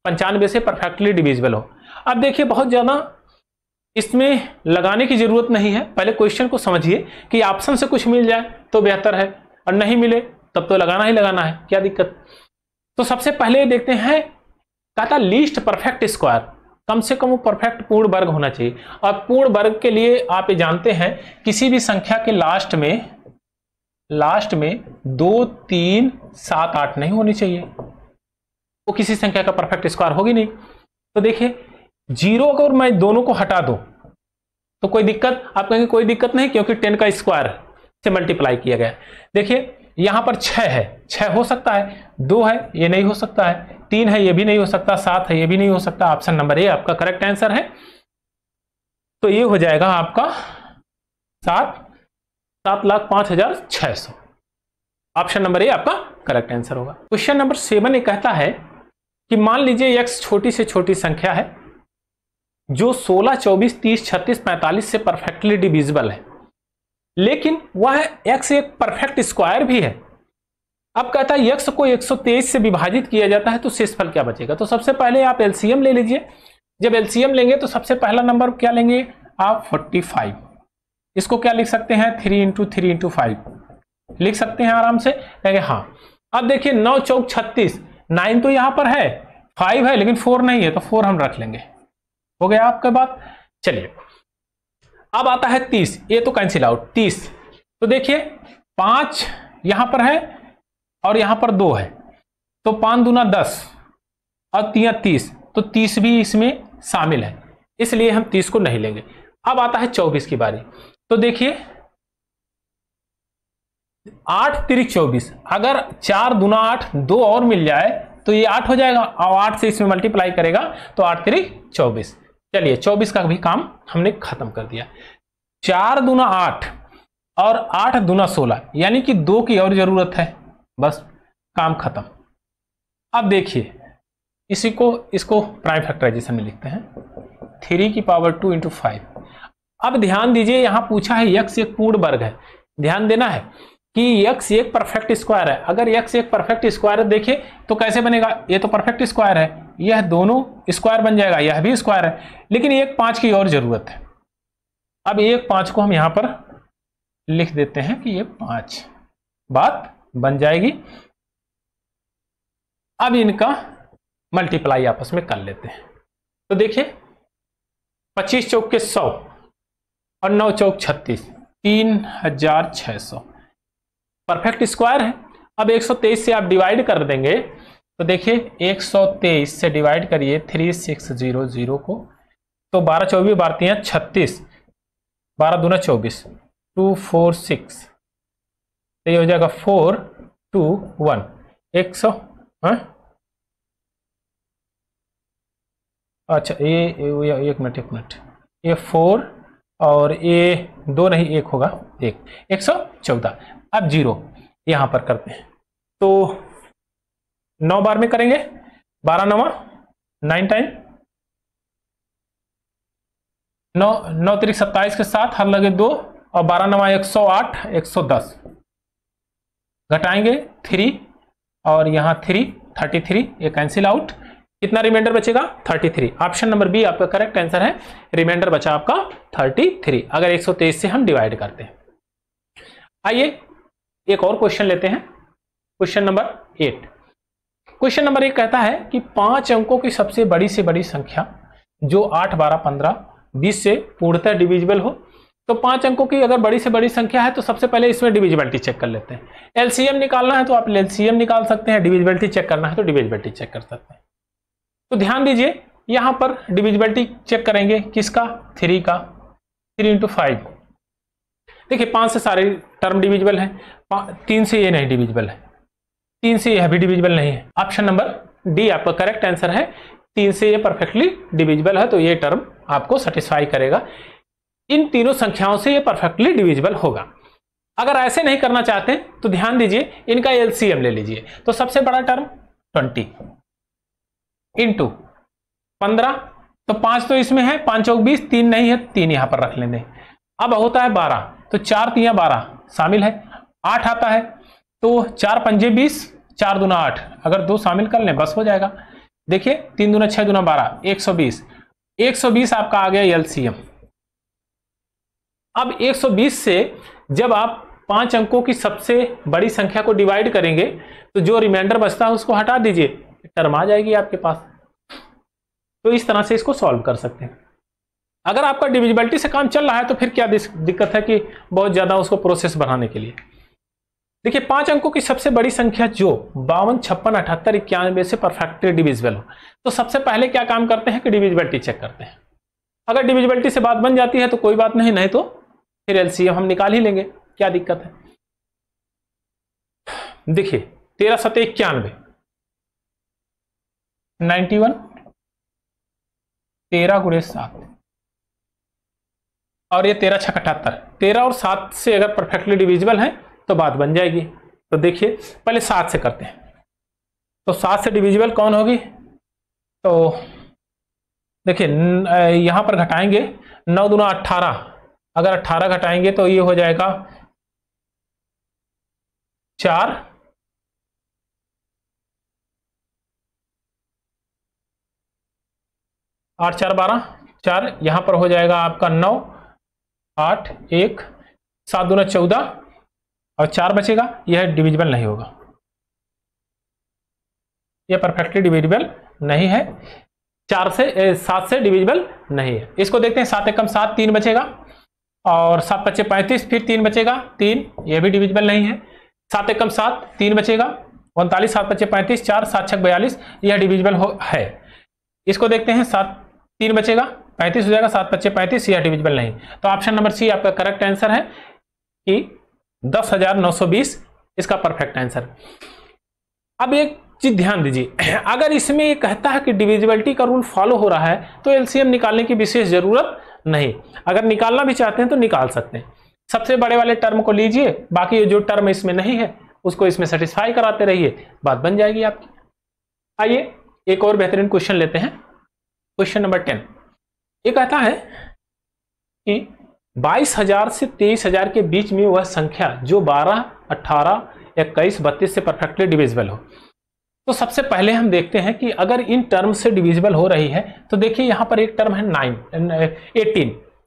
95 से परफेक्टली डिविजिबल हो। अब देखिए बहुत ज्यादा इसमें लगाने की जरूरत नहीं है, पहले क्वेश्चन को समझिए कि ऑप्शन से कुछ मिल जाए तो बेहतर है, और नहीं मिले तब तो लगाना ही लगाना है, क्या दिक्कत। तो सबसे पहले देखते हैं, कहता लीस्ट परफेक्ट स्क्वायर, कम से कम वो परफेक्ट पूर्ण वर्ग होना चाहिए। और पूर्ण वर्ग के लिए आप ये जानते हैं किसी भी संख्या के लास्ट में 2 3 7 8 नहीं होनी चाहिए, वो किसी संख्या का परफेक्ट स्क्वायर होगी नहीं। तो देखिए 0 अगर मैं दोनों को हटा दूं तो कोई दिक्कत, आप कहेंगे कोई दिक्कत नहीं क्योंकि 10 का स्क्वायर से मल्टीप्लाई किया गया। देखिए यहां पर 6 है, 6 हो सकता है, 2 है ये नहीं हो सकता है, 3 है ये भी नहीं हो सकता, 7 है ये भी नहीं हो सकता। ऑप्शन नंबर ए आपका करेक्ट आंसर है। तो ये हो जाएगा आपका 7,05,600। ऑप्शन नंबर ए आपका करेक्ट आंसर होगा। क्वेश्चन नंबर 7 ये कहता है कि मान लीजिए x छोटी से छोटी संख्या है जो 16, 24, 30, 36, 45 से परफेक्टली डिविजिबल है, लेकिन वह x एक परफेक्ट स्क्वायर भी है। अब कहता है x को 123 से विभाजित किया जाता है तो शेषफल क्या बचेगा। तो सबसे पहले आप एलसीएम ले लीजिए। जब एलसीएम लेंगे तो सबसे पहला नंबर क्या लेंगे आप 45। इसको क्या लिख सकते हैं 3 इंटू 3 इंटू 5 लिख सकते हैं आराम से, कहेंगे हाँ। अब देखिए 9 चौक 36, 9 तो यहां पर है, 5 है लेकिन 4 नहीं है तो 4 हम रख लेंगे। हो गया आपके बात। चलिए अब आता है 30, ये तो कैंसिल आउट 30। तो देखिए 5 यहां पर है और यहां पर 2 है, तो 5 दूना 10 और 3 30, तो 30 भी इसमें शामिल है, इसलिए हम 30 को नहीं लेंगे। अब आता है 24 की बारी। तो देखिए 8 3 24, अगर 4 दूना 8, 2 और मिल जाए तो ये 8 हो जाएगा और 8 से इसमें मल्टीप्लाई करेगा तो 8 3 24। चलिए 24 का भी काम हमने खत्म कर दिया। 4 दूना 8 और 8 दूना 16, यानी कि 2 की और जरूरत है, बस काम खत्म। अब देखिए इसको प्राइम फैक्टराइजेशन में लिखते हैं 3 की पावर 2 इंटू 5। अब ध्यान दीजिए यहां पूछा है x एक पूर्ण वर्ग है, ध्यान देना है कि x एक परफेक्ट स्क्वायर है। अगर x एक परफेक्ट स्क्वायर है देखिए तो कैसे बनेगा, ये तो परफेक्ट स्क्वायर है, यह दोनों स्क्वायर बन जाएगा, यह भी स्क्वायर है, लेकिन एक 5 की और जरूरत है। अब एक 5 को हम यहां पर लिख देते हैं कि ये 5, बात बन जाएगी। अब इनका मल्टीप्लाई आपस में कर लेते हैं। तो देखिए 25 चौक के 100 और 9 चौक 36, 3600 परफेक्ट स्क्वायर है। अब 123 से आप डिवाइड कर देंगे तो देखिए 123 से डिवाइड करिए 3600 को, तो 12 24 बारती हैं 36, 12 दूना 24, 246, तो ये हो जाएगा 4 2 1 100। अच्छा ये एक मिनट, ये 4 और ये 2 नहीं, 1 होगा, 114। अब 0 यहां पर करते हैं तो 9 बार में करेंगे, 12 9 9 टाइम 9 3 27 के साथ हर लगे 2 और 12 9 108 110 घटाएंगे 3 और यहां 3 33, ये कैंसिल आउट। कितना रिमाइंडर बचेगा 33। ऑप्शन नंबर बी आपका करेक्ट आंसर है, रिमाइंडर बचा आपका 33 अगर 123 से हम डिवाइड करते हैं। आइए एक और क्वेश्चन लेते हैं, क्वेश्चन नंबर 8। क्वेश्चन नंबर 1 कहता है कि 5 अंकों की सबसे बड़ी से बड़ी संख्या जो 8 12 15 20 से पूर्णतः डिविजिबल हो। तो 5 अंकों की अगर बड़ी से बड़ी संख्या है तो सबसे पहले इसमें डिविजिबिलिटी चेक कर लेते हैं। एलसीएम निकालना है तो आप एलसीएम निकाल सकते हैं, डिविजिबिलिटी चेक करना है तो डिविजिबिलिटी चेक कर सकते हैं। तो ध्यान दीजिए यहां पर डिविजिबिलिटी चेक करेंगे किसका 3 का, 3 इंटू 5। देखिए 5 से सारे टर्म डिविजिबल है, 3 से ये नहीं डिविजिबल है, 3 से यह भी डिविजिबल नहीं है। ऑप्शन नंबर डी आपका करेक्ट आंसर है, 3 से ये परफेक्टली डिविजिबल है तो ये टर्म आपको सेटिस्फाई करेगा। इन तीनों संख्याओं से ये परफेक्टली डिविजिबल होगा। अगर ऐसे नहीं करना चाहते तो ध्यान दीजिए इनका एलसीएम ले लीजिए। तो सबसे बड़ा टर्म 20 इंटू 15, तो 5 तो इसमें है, 5 चौक 20, 3 नहीं है, 3 यहां पर रख लेंगे। अब होता है 12, तो 4 3 12 शामिल है, 8 आता है तो 4 पंजे 20, 4 दूना 8, अगर 2 शामिल कर लें बस हो जाएगा। देखिए 3 दूना 6 दूना 12, 120, 120 आपका आ गया एलसीएम। अब 120 से जब आप 5 अंकों की सबसे बड़ी संख्या को डिवाइड करेंगे तो जो रिमाइंडर बचता है उसको हटा दीजिए, टर्म आ जाएगी आपके पास। तो इस तरह से इसको सॉल्व कर सकते हैं। अगर आपका डिविजिबिलिटी से काम चल रहा है तो फिर क्या दिक्कत है कि बहुत ज्यादा उसको प्रोसेस बढ़ाने के लिए। देखिए 5 अंकों की सबसे बड़ी संख्या जो 52 56 78 91 से परफेक्टली डिविजिबल हो, तो सबसे पहले क्या काम करते हैं कि डिविजिबिलिटी चेक करते हैं। अगर डिविजिबिलिटी से बात बन जाती है तो कोई बात नहीं तो फिर एलसीएम हम निकाल ही लेंगे, क्या दिक्कत है। देखिए 13 7 91, 91, 13 गुणे 7 और ये 13 6 78, 13 और 7 से अगर परफेक्टली डिविजिबल है तो बात बन जाएगी। तो देखिए पहले 7 से करते हैं। तो 7 से डिविजिबल कौन होगी? तो देखिए यहां पर घटाएंगे 9 दूना 18, अगर 18 घटाएंगे तो ये हो जाएगा 4, 8 4 12, 4 यहां पर हो जाएगा आपका 9 8 1, 7 दूना 14 और 4 बचेगा। यह डिविजिबल नहीं होगा, यह परफेक्टली डिविजिबल नहीं है। 7 से डिविजिबल नहीं है। इसको देखते हैं, 7 एकम 7, 3 बचेगा और 7 पच्चे 35, फिर 3 बचेगा 3, यह भी डिविजिबल नहीं है। 7 एकम 7, 3 बचेगा 39, 7 पच्चे 35, 4 7 6 42, यह डिविजिबल है। इसको देखते हैं, 7 3 बचेगा 35 हो जाएगा, 7 पच्चे 35, यह डिविजिबल नहीं। तो ऑप्शन नंबर सी आपका करेक्ट आंसर है कि 10,920 इसका परफेक्ट आंसर। अब एक चीज ध्यान दीजिए, अगर इसमें ये कहता है कि डिविजिबिलिटी का रूल फॉलो हो रहा है तो एलसीएम निकालने की विशेष जरूरत नहीं। अगर निकालना भी चाहते हैं तो निकाल सकते हैं। सबसे बड़े वाले टर्म को लीजिए, बाकी जो टर्म इसमें नहीं है उसको इसमें सेटिस्फाई कराते रहिए, बात बन जाएगी आपकी। आइए एक और बेहतरीन क्वेश्चन लेते हैं, क्वेश्चन नंबर 10। ये कहता है कि 22,000 से 23,000 के बीच में वह संख्या जो 12, 18, 21, 32 से परफेक्टली डिविजिबल हो। तो सबसे पहले हम देखते हैं कि अगर इन टर्म से डिविजिबल हो रही है तो देखिए यहां पर एक टर्म है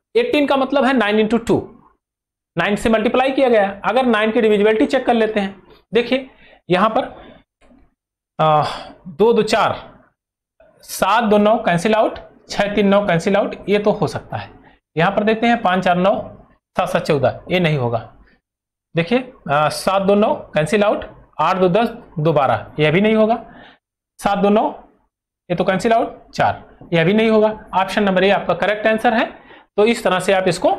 18 का मतलब है 9 इंटू 2, 9 से मल्टीप्लाई किया गया है। अगर 9 की डिविजिबिलिटी चेक कर लेते हैं, देखिए यहां पर 2 2 4, 7 2 9 कैंसिल आउट, 6 3 9 कैंसिल आउट, ये तो हो सकता है। यहां पर देखते हैं 5 4 9, 7 7 14, ये नहीं होगा। देखिए 7 2 9 कैंसिल आउट, 8 2 10, 2 12, यह भी नहीं होगा। 7 2 9, ये तो कैंसिल आउट, 4, यह भी नहीं होगा। ऑप्शन नंबर ए आपका करेक्ट आंसर है। तो इस तरह से आप इसको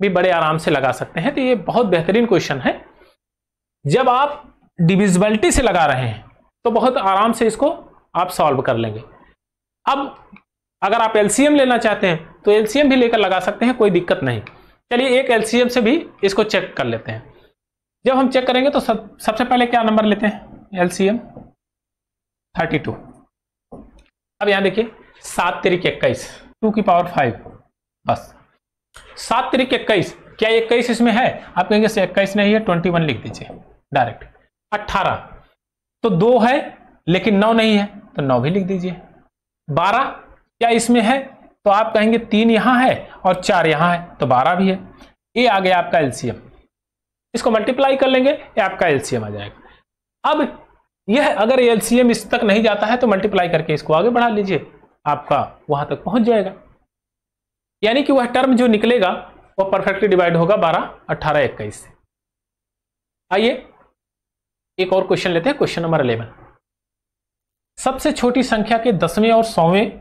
भी बड़े आराम से लगा सकते हैं। तो ये बहुत बेहतरीन क्वेश्चन है। जब आप डिविजिबिलिटी से लगा रहे हैं तो बहुत आराम से इसको आप सॉल्व कर लेंगे। अब अगर आप एलसीएम लेना चाहते हैं तो एलसीएम भी लेकर लगा सकते हैं, कोई दिक्कत नहीं। चलिए एक एलसीएम से भी इसको चेक कर लेते हैं। जब हम चेक करेंगे तो सबसे पहले क्या नंबर लेते हैं, एलसीएम 32। अब यहां देखिए 7 3 21, 2 की पावर 5, बस 7 3 21, क्या 21 इसमें है? आप कहेंगे 21 नहीं है, 21 लिख दीजिए डायरेक्ट। 18 तो 2 है लेकिन 9 नहीं है तो 9 भी लिख दीजिए। 12 क्या इसमें है? तो आप कहेंगे 3 यहां है और 4 यहां है तो 12 भी है। ये आ गया आपका एलसीएम। इसको मल्टीप्लाई कर लेंगे, ये आपका एलसीएम आ जाएगा। अब यह अगर एलसीएम इस तक नहीं जाता है तो मल्टीप्लाई करके इसको आगे बढ़ा लीजिए, आपका वहां तक पहुंच जाएगा। यानी कि वह टर्म जो निकलेगा वह परफेक्टली डिवाइड होगा 12, 18, 21 से। आइए एक और क्वेश्चन लेते हैं, क्वेश्चन नंबर 11। सबसे छोटी संख्या के 10वें और 100वें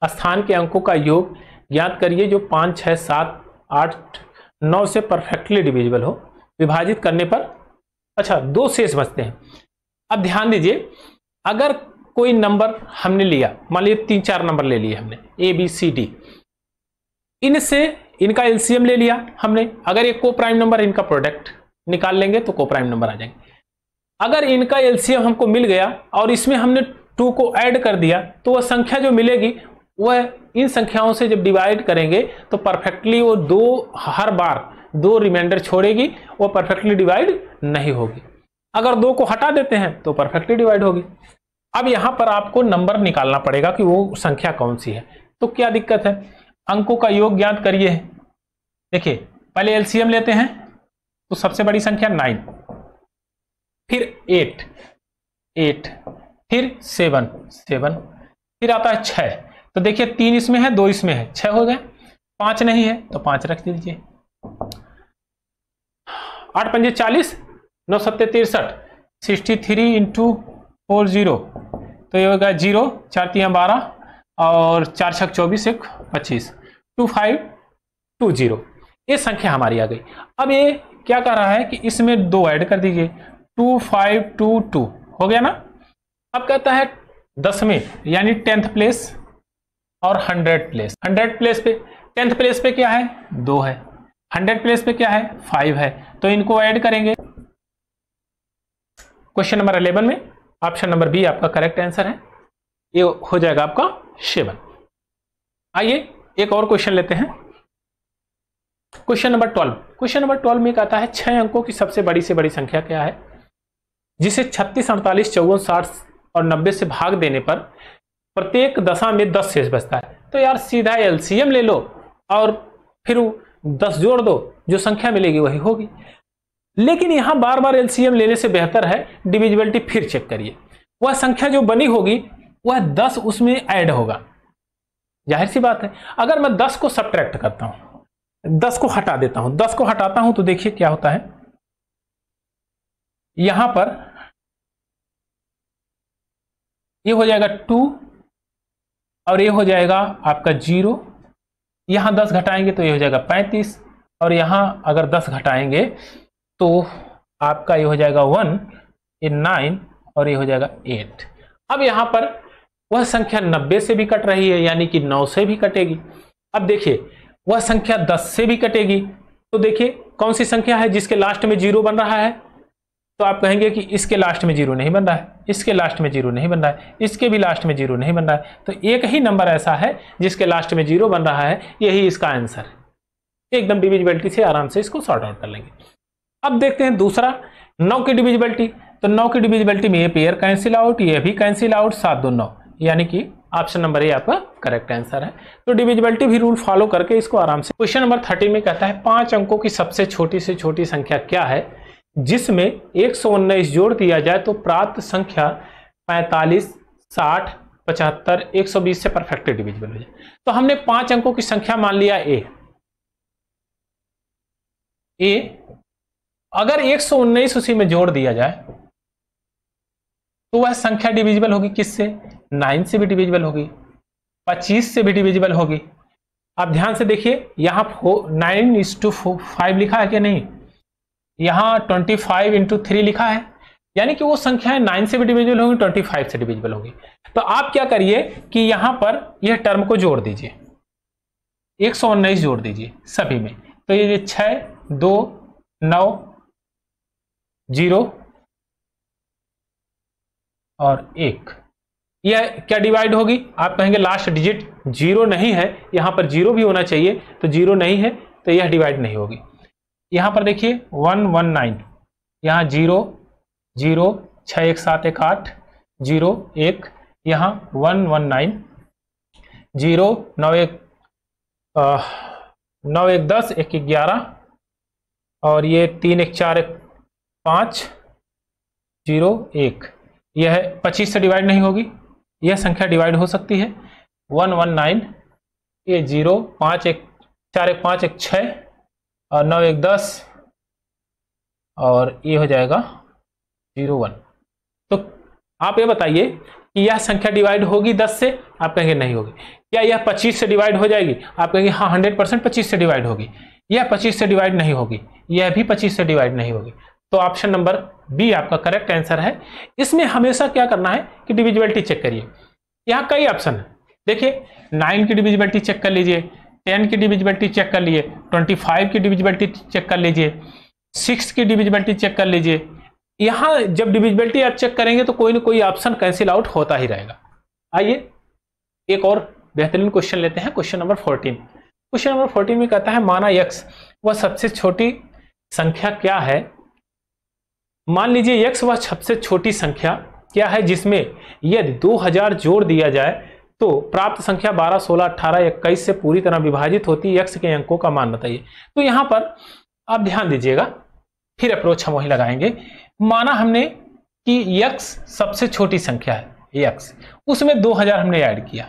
स्थान के अंकों का योग ज्ञात करिए जो 5 6 7 8 9 से परफेक्टली डिविजिबल हो। विभाजित करने पर अच्छा 2 शेष बचते हैं। अब ध्यान दीजिए, अगर कोई नंबर हमने लिया, मान लीजिए 3 4 नंबर ले लिए हमने, ए बी सी डी, इनसे इनका एलसीएम ले लिया हमने। अगर ये को प्राइम नंबर, इनका प्रोडक्ट निकाल लेंगे तो को प्राइम नंबर आ जाएंगे। अगर इनका एलसीएम हमको मिल गया और इसमें हमने 2 को ऐड कर दिया तो वह संख्या जो मिलेगी वह इन संख्याओं से जब डिवाइड करेंगे तो परफेक्टली वो 2 हर बार 2 रिमाइंडर छोड़ेगी, वो परफेक्टली डिवाइड नहीं होगी। अगर 2 को हटा देते हैं तो परफेक्टली डिवाइड होगी। अब यहां पर आपको नंबर निकालना पड़ेगा कि वो संख्या कौन सी है। तो क्या दिक्कत है, अंकों का योग ज्ञात करिए। देखिए पहले एलसीएम लेते हैं तो सबसे बड़ी संख्या 9, फिर 8, फिर 7, फिर आता है 6। तो देखिए 3 इसमें है, 2 इसमें है, 6 हो गए। 5 नहीं है तो 5 रख दीजिए। 8 पंजे 40, 9 सत्ते 63, 63 इंटू 40, तो ये होगा 0, 4 3 12 और 4 6 24, 1 25, 2520। ये संख्या हमारी आ गई। अब ये क्या कर रहा है कि इसमें 2 ऐड कर दीजिए, 2522 हो गया ना। अब कहता है 10वें यानी 10th प्लेस और 100 प्लेस। 100 प्लेस पे 10th प्लेस पे क्या है, 2 है। 100 प्लेस पे क्या है, 5 है। तो इनको ऐड करेंगे क्वेश्चन नंबर 11 में ऑप्शन नंबर बी आपका करेक्ट आंसर है, ये हो जाएगा आपका 7। आइए एक और क्वेश्चन लेते हैं, क्वेश्चन नंबर 12। क्वेश्चन नंबर 12 में कहता है 6 अंकों की सबसे बड़ी से बड़ी संख्या क्या है जिसे 36, 48, 54, 60 और 90 से भाग देने पर प्रत्येक दशा में 10 शेष बचता है। तो यार सीधा एलसीएम ले लो और फिर 10 जोड़ दो, जो संख्या मिलेगी वही होगी। लेकिन यहां बार बार एलसीएम लेने से बेहतर है डिविजिबिलिटी फिर चेक करिए, वह संख्या जो बनी होगी वह 10 उसमें ऐड होगा। जाहिर सी बात है, अगर मैं 10 को सब्ट्रैक्ट करता हूं, 10 को हटा देता हूं, 10 को हटाता हूं तो देखिए क्या होता है, यहां पर ये हो जाएगा 2 और ये हो जाएगा आपका 0, यहां 10 घटाएंगे तो ये हो जाएगा 35 और यहां अगर 10 घटाएंगे तो आपका ये हो जाएगा 1, ये 9 और ये हो जाएगा 8। अब यहां पर वह संख्या 90 से भी कट रही है, यानी कि 9 से भी कटेगी। अब देखिए वह संख्या 10 से भी कटेगी, तो देखिए कौन सी संख्या है जिसके लास्ट में 0 बन रहा है, तो आप कहेंगे कि इसके लास्ट में 0 नहीं बन रहा है, इसके लास्ट में 0 नहीं बन रहा है, इसके भी लास्ट में 0 नहीं बन रहा है, तो एक ही नंबर ऐसा है जिसके लास्ट में 0 बन रहा है, यही इसका आंसर है। एकदम डिविजिबिलिटी से आराम से इसको सॉर्ट आउट कर लेंगे। अब देखते हैं दूसरा 9 की डिविजिबिलिटी। तो 9 की डिविजिबिलिटी में ये पेयर कैंसिल आउट, ये भी कैंसिल आउट, 7 2 9, यानी कि ऑप्शन नंबर ए आपका करेक्ट आंसर है। तो डिविजिबिलिटी भी रूल फॉलो करके इसको आराम से। क्वेश्चन नंबर 13 में कहता है 5 अंकों की सबसे छोटी से छोटी संख्या क्या है जिसमें 119 जोड़ दिया जाए तो प्राप्त संख्या 45, 60, 75, 120 से परफेक्ट डिविजिबल हो जाए। तो हमने 5 अंकों की संख्या मान लिया ए, अगर 119 उसी में जोड़ दिया जाए तो वह संख्या डिविजिबल होगी किससे, 9 से भी डिविजिबल होगी, 25 से भी डिविजिबल होगी। आप ध्यान से देखिए यहां 9:5 लिखा है कि नहीं, यहां 25 × 3 लिखा है, यानी कि वो संख्याएं 9 से भी डिविजिबल होंगी, 25 से डिविजिबल होंगी। तो आप क्या करिए कि यहां पर यह टर्म को जोड़ दीजिए, 119 जोड़ दीजिए सभी में, तो ये 6 2 9 0 और 1, यह क्या डिवाइड होगी, आप कहेंगे लास्ट डिजिट 0 नहीं है, यहां पर 0 भी होना चाहिए, तो 0 नहीं है तो यह डिवाइड नहीं होगी। यहां पर देखिए 119, यहां 0 0 6 1 7 1 8 0 1, यहां 119 0 9 1 9 1 10 1 11 और ये 3 1 4 1 5 0 1, यह 25 से डिवाइड नहीं होगी, यह संख्या डिवाइड हो सकती है। 119, ये 0 5 1 4 1 5 1 6 और 9 1 10 और ये हो जाएगा 0 1। तो आप ये बताइए कि यह संख्या डिवाइड होगी 10 से, आप कहेंगे नहीं होगी। क्या यह 25 से डिवाइड हो जाएगी, आप कहेंगे हाँ 100% 25 से डिवाइड होगी। यह 25 से डिवाइड नहीं होगी, यह भी 25 से डिवाइड नहीं होगी। तो ऑप्शन नंबर बी आपका करेक्ट आंसर है। इसमें हमेशा क्या करना है कि डिविजिबिलिटी चेक करिए, यहाँ कई ऑप्शन है, देखिए 9 की डिविजिबिलिटी चेक कर लीजिए, 10 की डिविजिबिलिटी चेक कर लीजिए, 25 की डिविजिबिलिटी चेक कर लीजिए, 6 की डिविजिबिलिटी चेक कर लीजिए। यहाँ जब डिविजिबिलिटी आप चेक करेंगे तो कोई ना कोई ऑप्शन कैंसिल आउट होता ही रहेगा। आइए एक और बेहतरीन क्वेश्चन लेते हैं, क्वेश्चन नंबर 14। क्वेश्चन नंबर 14 में कहता है माना x वह सबसे छोटी संख्या क्या है, मान लीजिए x वह सबसे छोटी संख्या क्या है जिसमें यदि 2000 जोड़ दिया जाए तो प्राप्त संख्या 12, 16, 18, 21 से पूरी तरह विभाजित होती है, x के अंकों का मान बताइए। तो यहां पर आप ध्यान दीजिएगा, फिर अप्रोच हम वही लगाएंगे। माना हमने कि x सबसे छोटी संख्या है x, उसमें 2000 हमने ऐड किया,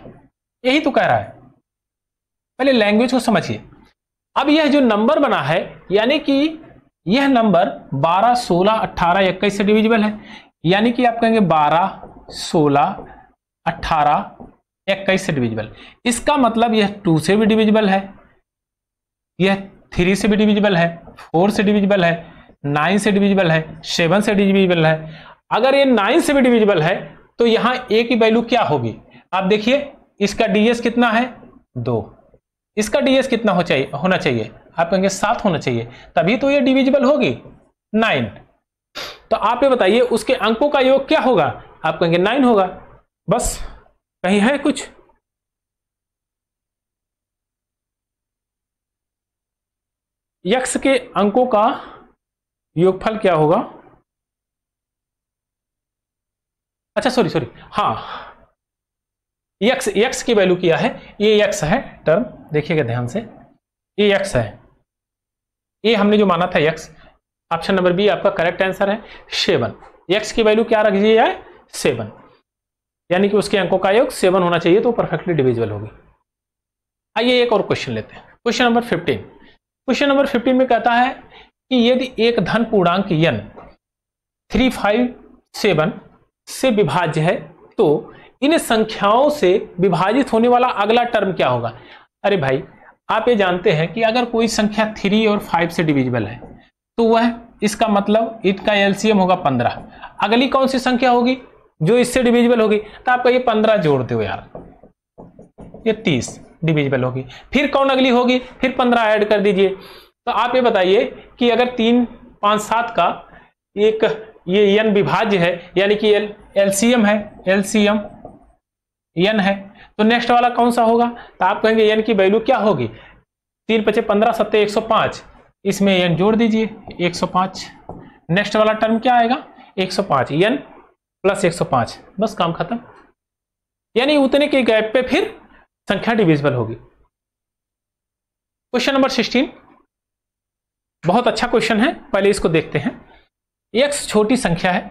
यही तो कह रहा है। पहले लैंग्वेज को समझिए। अब यह जो नंबर बना है यानी कि यह नंबर 12, 16, 18, 21 से डिविजिबल है, यानी कि आप कहेंगे 12, 16, 18, 21 से डिविजिबल। इसका मतलब यह 2 से भी डिविजिबल है, यह 3 से भी डिविजिबल है, 4 से डिविजिबल है, 9 से डिविजिबल है, 7 से डिविजिबल है। अगर ये 9 से भी डिविजिबल है तो यहां a की वैल्यू क्या होगी, आप देखिए इसका ds कितना है 2, इसका ds कितना होना चाहिए, आप कहेंगे 7 होना चाहिए, तभी तो ये डिविजिबल होगी 9। तो आप ये बताइए उसके अंकों का योग क्या होगा? आप कहेंगे 9 होगा। बस, कहीं है कुछ? x के अंकों का योगफल क्या होगा? अच्छा सॉरी, हाँ, x की वैल्यू क्या है? ये x है टर्म, देखिएगा ध्यान से, ये x है, ये हमने जो माना था x। ऑप्शन नंबर बी आपका करेक्ट आंसर है 7। x की वैल्यू क्या रख दीजिए है 7, यानी कि उसके अंकों का योग 7 होना चाहिए तो परफेक्टली डिविजिबल होगी। आइए एक और क्वेश्चन लेते हैं, क्वेश्चन नंबर 15। क्वेश्चन नंबर 15 में कहता है कि यदि एक धन पूर्णांक n 357 से विभाज्य है तो इन संख्याओं से विभाजित होने वाला अगला टर्म क्या होगा? अरे भाई, आप ये जानते हैं कि अगर कोई संख्या 3 और 5 से डिविजिबल है तो वह, इसका मतलब इसका एलसीएम होगा 15। अगली कौन सी संख्या होगी जो इससे डिविजिबल होगी? तो आपका ये 15 जोड़ दो यार, ये 30 डिविजिबल होगी। फिर कौन अगली होगी? फिर 15 ऐड कर दीजिए। तो आप ये बताइए कि अगर 3, 5, 7 का एक ये n विभाज्य है, यानी कि एलसीएम है, एलसीएम n है, तो नेक्स्ट वाला कौन सा होगा? तो आप कहेंगे n की वैल्यू क्या होगी? 3 × 5 = 15, 7 = 105, इसमें n जोड़ दीजिए 105। नेक्स्ट वाला टर्म क्या आएगा? 105, n + 105, बस काम खत्म। यानी उतने के गैप पे फिर संख्या डिविजिबल होगी। क्वेश्चन नंबर 16 बहुत अच्छा क्वेश्चन है, पहले इसको देखते हैं। x छोटी संख्या है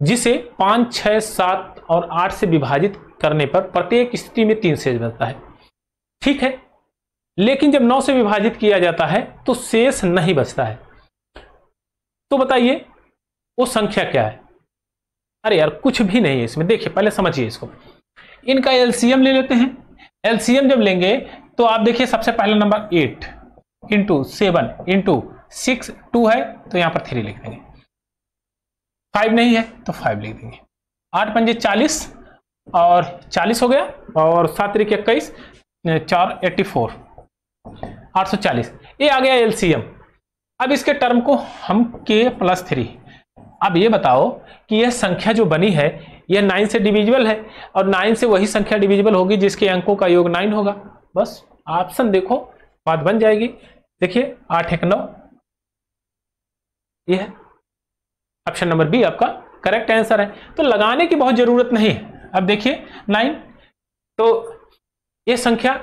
जिसे 5, 6, 7 और 8 से विभाजित करने पर प्रत्येक स्थिति में 3 शेष बचता है, ठीक है। लेकिन जब 9 से विभाजित किया जाता है तो शेष नहीं बचता है। तो बताइए वो संख्या क्या है? अरे यार कुछ भी नहीं है इसमें, देखिए पहले समझिए इसको। इनका एलसीएम ले लेते हैं। एलसीएम जब लेंगे तो आप देखिए सबसे पहला नंबर 8 × 7 × 6, 2 है तो यहां पर 3 लिख देंगे, 5 नहीं है तो 5 लिख देंगे। 8 × 5 = 40 और 40 हो गया, और 7 × 21, 4 84, 840, ये आ गया एलसीएम। अब इसके टर्म को हम k + 3। अब ये बताओ कि यह संख्या जो बनी है यह 9 से डिविजिबल है, और 9 से वही संख्या डिविजिबल होगी जिसके अंकों का योग 9 होगा। बस ऑप्शन देखो, बात बन जाएगी। देखिए 8 × 9, यह है ऑप्शन नंबर बी आपका करेक्ट आंसर है। तो लगाने की बहुत जरूरत नहीं है। अब देखिए 9, तो यह संख्या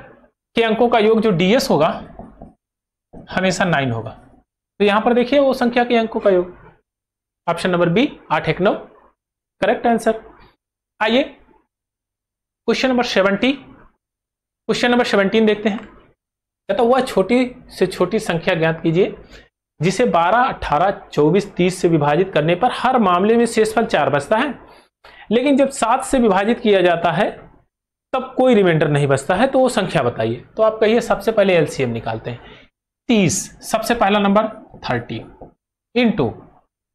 के अंकों का योग जो ds होगा हमेशा 9 होगा। तो यहां पर देखिए वो संख्या के अंकों का योग, option number B 8 × 9 correct answer. आइए क्वेश्चन नंबर 70, क्वेश्चन नंबर 17 देखते हैं। कहता वह छोटी से छोटी संख्या ज्ञात कीजिए जिसे 12, 18, 24, 30 से विभाजित करने पर हर मामले में शेषफल 4 बचता है, लेकिन जब 7 से विभाजित किया जाता है तब कोई रिमाइंडर नहीं बचता है, तो वो संख्या बताइए। तो आप कहिए सबसे पहले एलसीएम निकालते हैं। 30 सबसे पहला नंबर 30 ×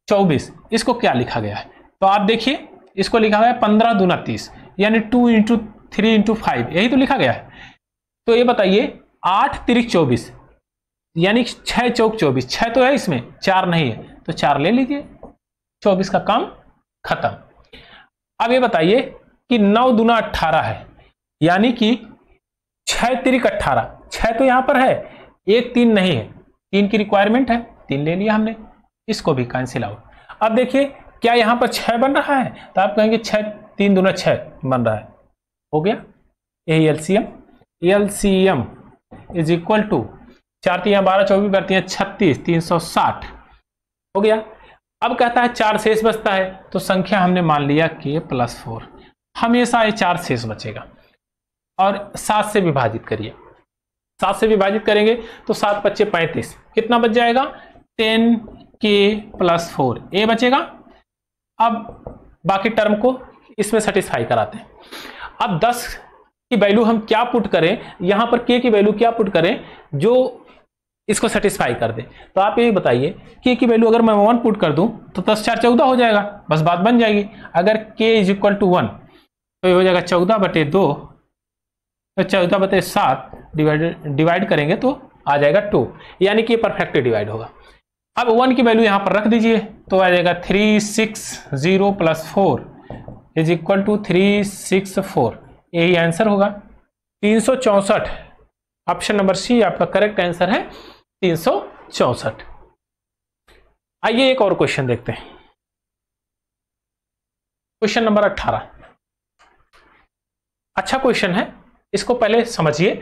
24, इसको क्या लिखा गया है? तो आप देखिए इसको लिखा गया है 15 दूना 30, यानी 2 × 3 × 5, यही तो लिखा गया है। तो ये बताइए 8 × 24 यानी 6 चौक 24, 6 तो है इसमें, 4 नहीं है, तो 4 ले लीजिए, 24 का काम खत्म। अब ये बताइए कि 9 दूना 18 है, यानी कि 6 × 3 = 18, 6 तो यहां पर है, 1 3 नहीं है, 3 की रिक्वायरमेंट है, 3 ले लिया हमने, इसको भी कैंसिल आउट। अब देखिए क्या यहां पर 6 बन रहा है? तो आप कहेंगे 6 3 दूना 6 बन रहा है, हो गया। यही एलसीएम, एलसीएम = 4 × 3 = 12, 24 करती है 36, 360 हो गया। अब कहता है 4 शेष बचता है, तो संख्या हमने मान लिया k + 4, हमेशा ये 4 शेष बचेगा। और 7 से विभाजित करिए, 7 से विभाजित करेंगे तो 7 × 5 = 35, कितना बच जाएगा? 10k + 4 a बचेगा। अब बाकी टर्म को इसमें सेटिस्फाई कराते हैं। अब 10 की वैल्यू हम क्या पुट करें, यहां पर k की वैल्यू क्या पुट करें जो इसको सेटिस्फाई कर दे? तो आप ये बताइए k की वैल्यू अगर मैं 1 पुट कर दूं तो 10 × 4 = 14 हो जाएगा, बस बात बन जाएगी। अगर k = 1 तो ये हो जाएगा 14/2, तो 14/7 डिवाइड करेंगे तो आ जाएगा 2, यानी कि परफेक्ट डिवाइड होगा। अब 1 की वैल्यू यहां पर रख दीजिए तो आ जाएगा 360 प्लस 4 इज इक्वल टू 364, यही आंसर होगा 364। ऑप्शन नंबर सी आपका करेक्ट आंसर है 364। आइए एक और क्वेश्चन देखते हैं। क्वेश्चन नंबर 18 अच्छा क्वेश्चन है, इसको पहले समझिए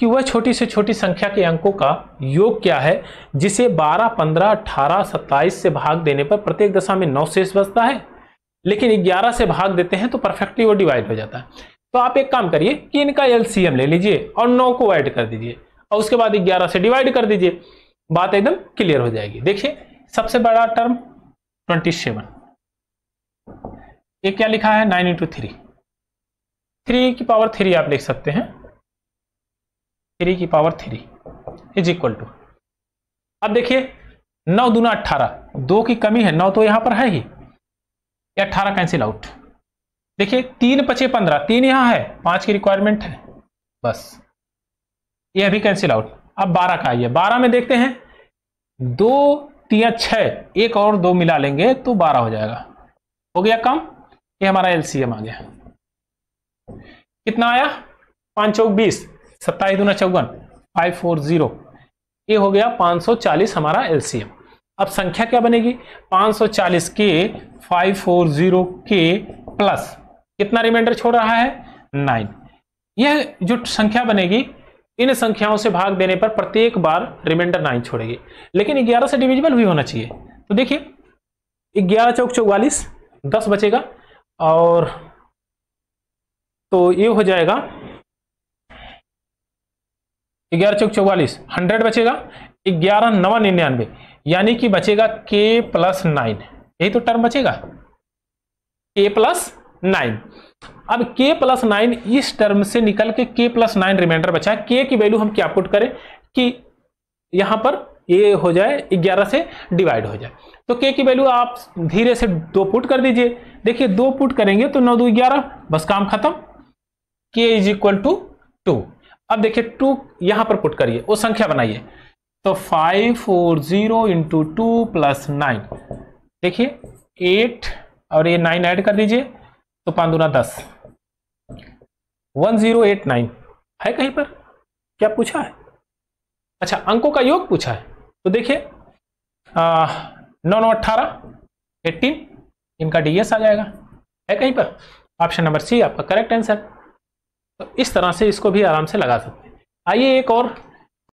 कि वह छोटी से छोटी संख्या के अंकों का योग क्या है जिसे 12, 15, 18, 27 से भाग देने पर प्रत्येक दशा में 9 शेष बचता है, लेकिन 11 से भाग देते हैं तो परफेक्टली वो डिवाइड हो जाता है। तो आप एक काम करिए कि इनका एलसीएम ले लीजिए और 9 को ऐड कर दीजिए और उसके बाद 11 से डिवाइड कर दीजिए, बात एकदम क्लियर हो जाएगी। देखिए सबसे बड़ा टर्म 27, ये क्या लिखा है 9 इंटू 3, 3 की पावर 3 आप लिख सकते हैं, 3 की पावर 3 इज इक्वल टू, अब देखिए 9 दूना 18, 2 की कमी है, 9 तो यहां पर है ही, 18 कैंसिल आउट। देखिए 3 पचे 15, 3 यहां है, 5 की रिक्वायरमेंट है, बस यह भी कैंसिल आउट। अब 12 का आइए, 12 में देखते हैं 2 3 6, एक और 2 मिला लेंगे तो 12 हो जाएगा, हो गया कम, ये हमारा एलसीएम आ गया। कितना आया 5 चौक 20, 27 दूना 54, 540, ये हो गया 540 हमारा एलसीएम। अब संख्या क्या बनेगी 540 के 540 के प्लस कितना रिमाइंडर छोड़ रहा है 9। यह जो संख्या बनेगी इन संख्याओं से भाग देने पर प्रत्येक बार रिमाइंडर 9 छोड़ेगी, लेकिन 11 से डिविजिबल भी होना चाहिए। तो देखिए 11 चौक 44, 10 बचेगा और तो ये हो जाएगा 11 चौक 44, 100 बचेगा, 11 9 99, यानी कि बचेगा k प्लस 9, यही तो टर्म बचेगा k प्लस 9। अब k प्लस 9 इस टर्म से निकल के k प्लस 9 रिमाइंडर बचा है। k की वैल्यू हम क्या पुट करें कि यहां पर ये हो जाए 11 से डिवाइड हो जाए, तो k की वैल्यू आप धीरे से 2 पुट कर दीजिए। देखिए 2 पुट करेंगे तो 9 2 11, बस काम खत्म, k इज इक्वल टू 2। अब देखिए 2 यहां पर पुट करिए, वो संख्या बनाइए, तो 540 इंटू 2 प्लस 9, देखिए 8 और ये 9 ऐड कर दीजिए तो 5 दूना 10, 1089 है कहीं पर, क्या पूछा है, अच्छा अंकों का योग पूछा है। तो देखिए 9 9 18, 18, इनका डीएस आ जाएगा, है कहीं पर, ऑप्शन नंबर सी आपका करेक्ट आंसर। तो इस तरह से इसको भी आराम से लगा सकते हैं। आइए एक और